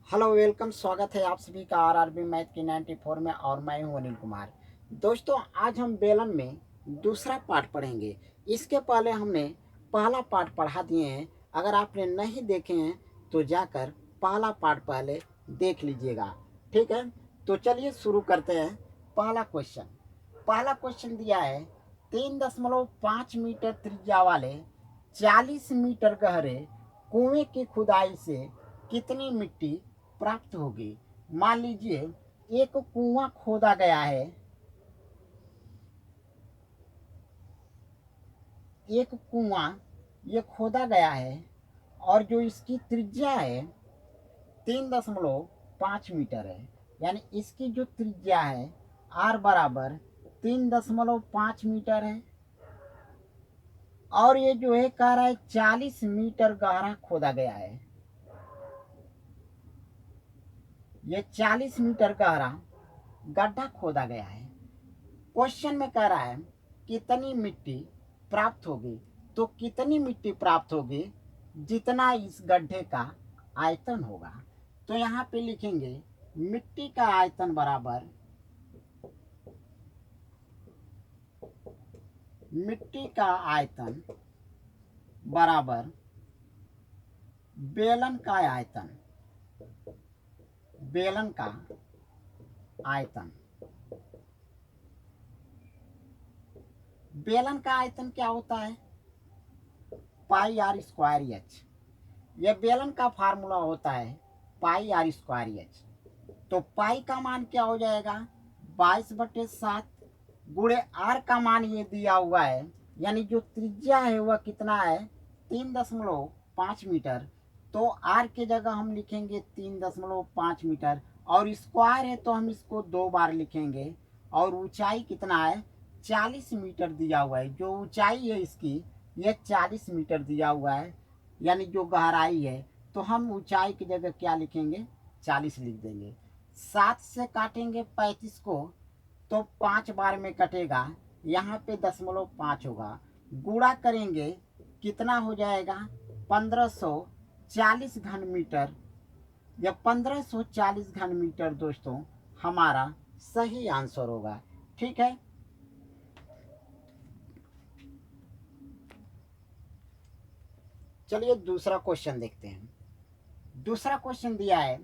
Hello welcome, स्वागत है आप सभी का आरआरबी मैथ की 94 में। और मैं हूं अनिल कुमार। दोस्तों, आज हम बेलन में दूसरा पार्ट पढ़ेंगे। इसके पहले हमने पहला पार्ट पढ़ा दिए हैं। अगर आपने नहीं देखे हैं तो जाकर पहला पार्ट पहले देख लीजिएगा। ठीक है, तो चलिए शुरू करते हैं। पहला क्वेश्चन दिया है 3.5 मीटर त्रिज्या वाले 40 मीटर गहरे कुएं की खुदाई से कितनी मिट्टी प्राप्त होगी। मान लीजिए एक कुआं खोदा गया है, एक कुआं ये खोदा गया है और जो इसकी त्रिज्या है 3.5 मीटर है। यानी इसकी जो त्रिज्या है आर बराबर 3.5 मीटर है। और ये जो है कह रहा है 40 मीटर गहरा खोदा गया है। ये 40 मीटर गहरा गड्ढा खोदा गया है। क्वेश्चन में कह रहा है कितनी मिट्टी प्राप्त होगी। तो कितनी मिट्टी प्राप्त होगी, जितना इस गड्ढे का आयतन होगा। तो यहाँ पे लिखेंगे मिट्टी का आयतन बराबर मिट्टी का आयतन बराबर बेलन का आयतन। बेलन का आयतन बेलन का आयतन क्या होता है? पाई आर स्क्वायर एच। यह बेलन का फार्मूला होता है पाई आर स्क्वायर एच। तो पाई का मान क्या हो जाएगा? 22/7 गुणे आर का मान ये दिया हुआ है। यानी जो त्रिज्या है वह कितना है? 3.5 मीटर। तो आर के जगह हम लिखेंगे 3.5 मीटर। और स्क्वायर है तो हम इसको 2 बार लिखेंगे। और ऊंचाई कितना है? 40 मीटर दिया हुआ है। जो ऊंचाई है इसकी यह 40 मीटर दिया हुआ है। यानी जो गहराई है, तो हम ऊंचाई की जगह क्या लिखेंगे? 40 लिख देंगे। 7 से काटेंगे 35 को तो 5 बार में कटेगा। यहाँ पे 0.5 होगा। गुणा करेंगे कितना हो जाएगा? 1540 घन मीटर। या 1540 घन मीटर दोस्तों हमारा सही आंसर होगा। ठीक है, चलिए दूसरा क्वेश्चन देखते हैं। दूसरा क्वेश्चन दिया है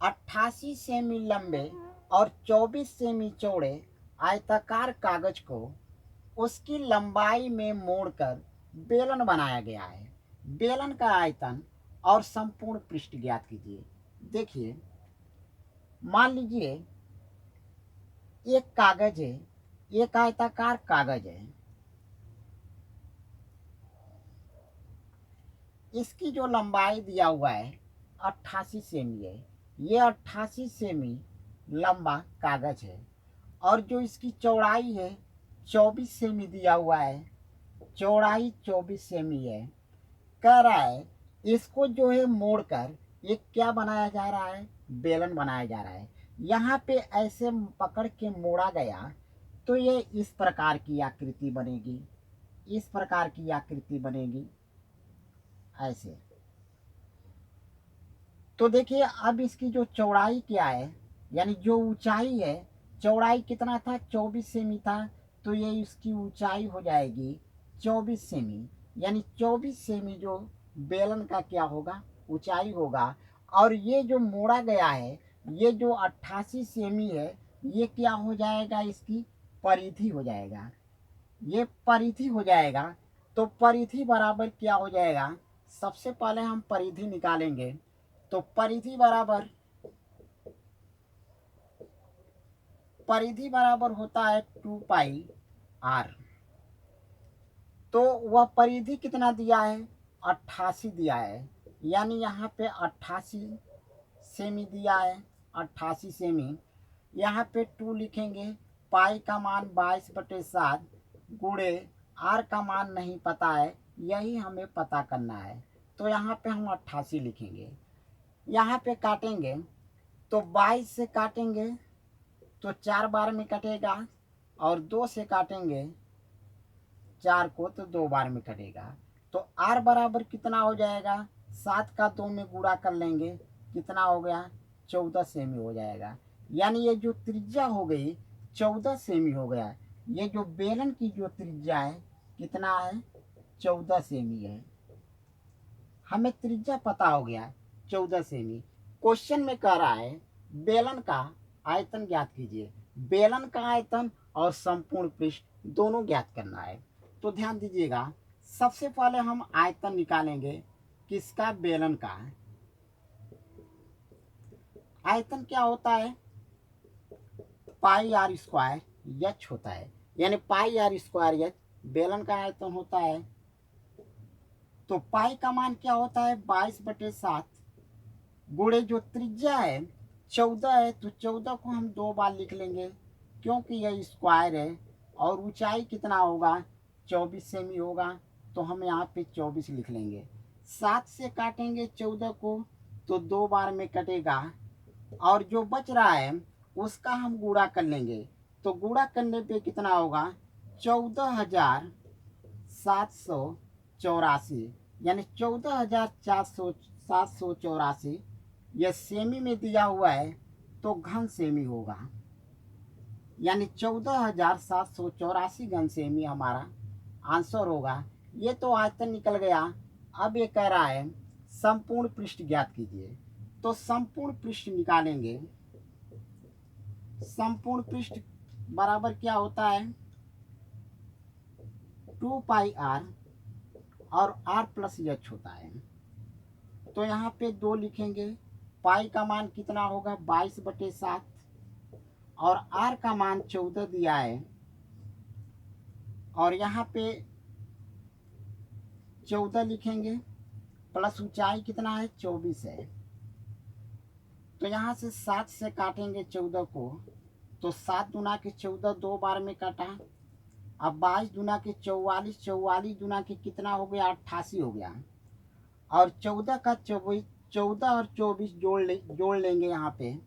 88 सेमी लंबे और 24 सेमी चौड़े आयताकार कागज को उसकी लंबाई में मोड़कर बेलन बनाया गया है। बेलन का आयतन और संपूर्ण पृष्ठ ज्ञात कीजिए। देखिए, मान लीजिए एक कागज है, एक आयताकार कागज है। इसकी जो लंबाई दिया हुआ है 88 सेमी है। ये 88 सेमी लंबा कागज है। और जो इसकी चौड़ाई है 24 सेमी दिया हुआ है। चौड़ाई 24 सेमी है। कह रहा है इसको जो है मोड़कर एक क्या बनाया जा रहा है? बेलन बनाया जा रहा है। यहाँ पे ऐसे पकड़ के मोड़ा गया तो ये इस प्रकार की आकृति बनेगी। इस प्रकार की आकृति बनेगी ऐसे। तो देखिए अब इसकी जो चौड़ाई क्या है, यानी जो ऊंचाई है, चौड़ाई कितना था? 24 सेमी था। तो ये इसकी ऊंचाई हो जाएगी 24 सेमी। यानी 24 सेमी जो बेलन का क्या होगा? ऊंचाई होगा। और ये जो मोड़ा गया है, ये जो 88 सेमी है, ये क्या हो जाएगा? इसकी परिधि हो जाएगा। ये परिधि हो जाएगा। तो परिधि बराबर क्या हो जाएगा? सबसे पहले हम परिधि निकालेंगे। तो परिधि बराबर होता है 2 पाई आर। तो वह परिधि कितना दिया है? 88 दिया है। यानी यहाँ पे 88 सेमी दिया है। 88 सेमी। यहाँ पे 2 लिखेंगे। पाई का मान 22/7 गुणे आर का मान नहीं पता है, यही हमें पता करना है। तो यहाँ पे हम 88 लिखेंगे। यहाँ पे काटेंगे तो 22 से काटेंगे तो 4 बार में कटेगा। और 2 से काटेंगे 4 को तो 2 बार में कटेगा। तो आर बराबर कितना हो जाएगा? 7 का 2 में गुणा कर लेंगे, कितना हो गया? 14 सेमी हो जाएगा। यानी ये जो त्रिज्या हो गई 14 सेमी हो गया। ये जो बेलन की जो त्रिज्या है कितना है, 14 सेमी है। हमें त्रिज्या पता हो गया 14 सेमी। क्वेश्चन में कह रहा है बेलन का आयतन ज्ञात कीजिए। बेलन का आयतन और संपूर्ण पृष्ठ दोनों ज्ञात करना है। तो ध्यान दीजिएगा, सबसे पहले हम आयतन निकालेंगे किसका, बेलन का। आयतन क्या होता है, पाई आर स्क्वायर एच होता है। यानी पाई आर स्क्वायर एच बेलन का आयतन होता है। तो पाई का मान क्या होता है, 22/7 गुणे जो त्रिज्या है 14 है, तो 14 को हम 2 बार लिख लेंगे क्योंकि यह स्क्वायर है। और ऊंचाई कितना होगा, 24 सेमी होगा। तो हम यहाँ पे 24 लिख लेंगे। 7 से काटेंगे 14 को तो 2 बार में कटेगा। और जो बच रहा है उसका हम गुणा कर लेंगे। तो गुणा करने पे कितना होगा, 14,784, यानी 14,784। यह सेमी में दिया हुआ है तो घन सेमी होगा। यानी 14,784 घन सेमी हमारा आंसर होगा। ये तो आयतन निकल गया। अब ये कह रहा है संपूर्ण पृष्ठ ज्ञात कीजिए। तो संपूर्ण पृष्ठ निकालेंगे। संपूर्ण पृष्ठ बराबर क्या होता है, 2 पाई आर और आर प्लस एच होता है। तो यहाँ पे 2 लिखेंगे। पाई का मान कितना होगा, 22/7 और आर का मान 14 दिया है। और यहाँ पे 14 लिखेंगे प्लस ऊंचाई कितना है, 24 है। तो यहाँ से 7 से काटेंगे 14 को तो 7 दूना के 14, 2 बार में काटा। अब 22 दूना के 44, 44 दूना के कितना हो गया, 88 हो गया। और 14 का 24, 14 और 24 जोड़ लेंगे यहाँ पे।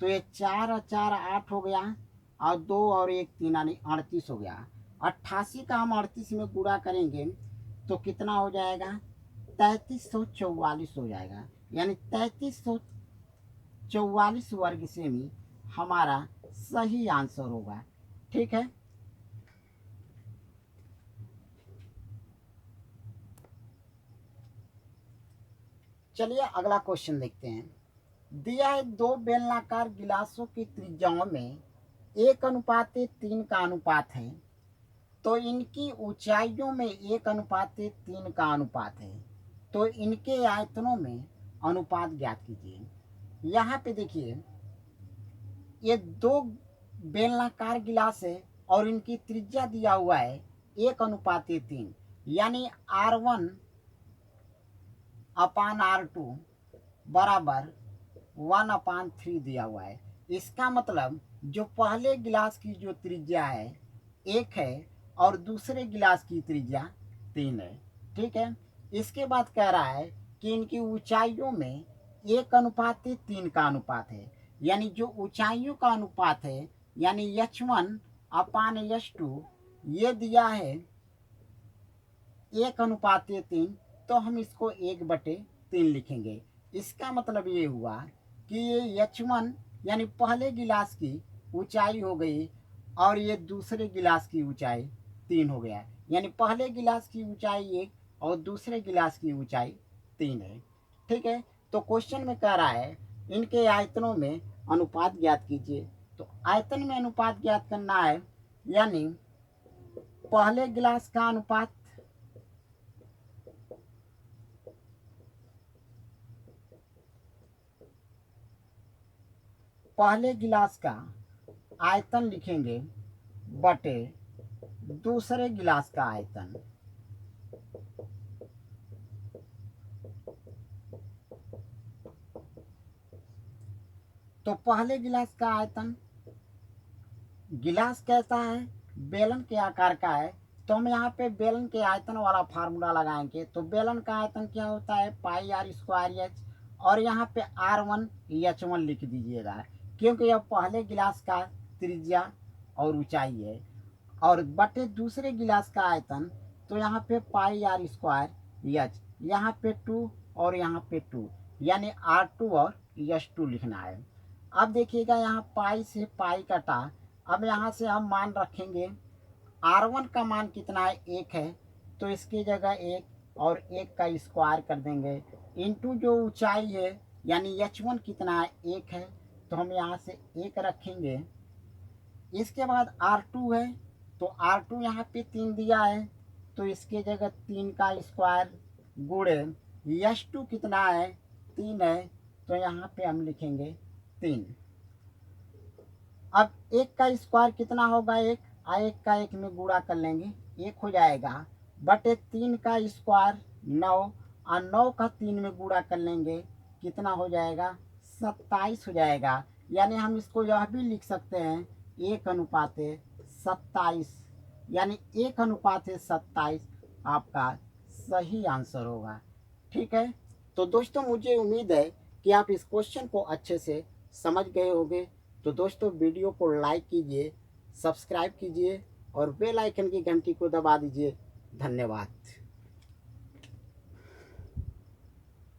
तो ये 4 और 4 8 हो गया और 2 और 1 3 यानी 38 हो गया। 88 का हम 38 में गुणा करेंगे तो कितना हो जाएगा, 3344 हो जाएगा। यानी 3344 वर्ग सेमी हमारा सही आंसर होगा। ठीक है। चलिए अगला क्वेश्चन देखते हैं। दिया है 2 बेलनाकार गिलासों की त्रिज्याओं में 1:3 का अनुपात है। तो इनकी ऊंचाइयों में 1:3 का अनुपात है। तो इनके आयतनों में अनुपात ज्ञात कीजिए। यहाँ पे देखिए ये 2 बेलनाकार गिलास है और इनकी त्रिज्या दिया हुआ है 1:3, यानी R1/R2 बराबर 1/3 दिया हुआ है। इसका मतलब जो पहले गिलास की जो त्रिज्या है 1 है और दूसरे गिलास की त्रिज्या 3 है। ठीक है। इसके बाद कह रहा है कि इनकी ऊंचाइयों में 1:3 का अनुपात है। यानी जो ऊंचाइयों का अनुपात है यानी H1/H2 ये दिया है 1:3, तो हम इसको 1/3 लिखेंगे। इसका मतलब ये हुआ कि ये H1 यानी पहले गिलास की ऊंचाई हो गई और ये दूसरे गिलास की ऊंचाई 3 हो गया। यानी पहले गिलास की ऊंचाई 1 और दूसरे गिलास की ऊंचाई 3 है। ठीक है। तो क्वेश्चन में कह रहा है इनके आयतनों में अनुपात ज्ञात कीजिए। तो आयतन में अनुपात ज्ञात करना है, यानी पहले गिलास का अनुपात पहले गिलास का आयतन लिखेंगे बटे दूसरे गिलास का आयतन। तो पहले गिलास का आयतन, गिलास कैसा है, बेलन के आकार का है। तो हम यहाँ पे बेलन के आयतन वाला फार्मूला लगाएंगे। तो बेलन का आयतन क्या होता है, पाई आर स्क्वायर एच, और यहाँ पे R1/H1 लिख दीजिएगा क्योंकि यह पहले गिलास का त्रिज्या और ऊंचाई है। और बटे दूसरे गिलास का आयतन, तो यहाँ पे पाई आर स्क्वायर एच, यहाँ पे 2 और यहाँ पे 2, यानी R2 और H2 लिखना है। अब देखिएगा यहाँ पाई से पाई कटा। अब यहाँ से हम मान रखेंगे R1 का मान कितना है, 1 है, तो इसकी जगह 1 और 1 का स्क्वायर कर देंगे इंटू जो ऊंचाई है यानी H1 कितना है, 1 है, तो हम यहाँ से 1 रखेंगे। इसके बाद R2 है, तो R2 यहाँ पे 3 दिया है, तो इसके जगह 3 का स्क्वायर गुणे H2 कितना है, 3 है, तो यहाँ पे हम लिखेंगे 3। अब 1 का स्क्वायर कितना होगा, 1, 1 का 1 में गुणा कर लेंगे, 1 हो जाएगा, बटे 3 का स्क्वायर 9, और 9 का 3 में गुणा कर लेंगे, कितना हो जाएगा, 27 हो जाएगा। यानी हम इसको यह भी लिख सकते हैं 1:27, यानी 1:27 आपका सही आंसर होगा। ठीक है, तो दोस्तों मुझे उम्मीद है कि आप इस क्वेश्चन को अच्छे से समझ गए होंगे। तो दोस्तों वीडियो को लाइक कीजिए, सब्सक्राइब कीजिए और बेल आइकन की घंटी को दबा दीजिए। धन्यवाद।